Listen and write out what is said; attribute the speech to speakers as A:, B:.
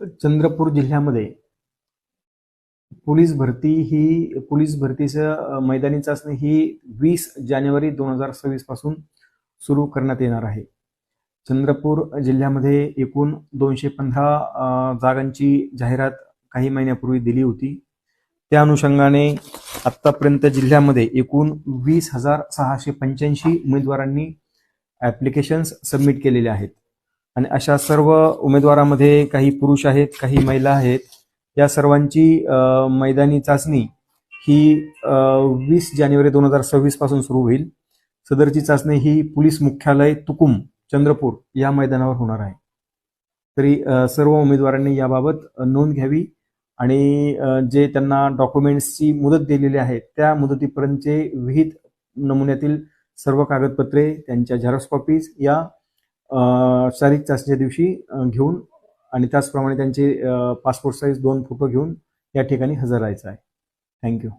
A: चंद्रपूर जिल्ह्यामध्ये पोलीस भरतीचं मैदानी चाचणी ही 20 जानेवारी 2026 पासून सुरू करण्यात येणार आहे. चंद्रपूर जिल्ह्यामध्ये एकूण 215 जागांची जाहिरात काही महिन्यापूर्वी दिली होती. त्या अनुषंगाने आतापर्यंत जिल्ह्यामध्ये एकूण 20,685 उमेदवारांनी ॲप्लिकेशन्स सबमिट केलेले आहेत आणि अशा सर्व उमेदवारांमध्ये काही पुरुष आहेत, काही महिला आहेत. या सर्वांची मैदानी चाचणी ही 20 जानेवारी 2026 पासून सुरू होईल. सदरची चाचणी ही पोलीस मुख्यालय तुकुम चंद्रपूर या मैदानावर होणार आहे. तरी सर्व उमेदवारांनी याबाबत नोंद घ्यावी आणि जे त्यांना डॉक्युमेंट्सची मुदत दिलेली आहे त्या मुदतीपर्यंतचे विहित नमुन्यातील सर्व कागदपत्रे, त्यांच्या झेरॉक्स कॉपीज या शारीरिक चाचणीच्या दिवशी घेऊन आणि त्याचप्रमाणे त्यांचे पासपोर्ट साईज 2 फोटो घेऊन या ठिकाणी हजर राहायचं आहे. थँक्यू.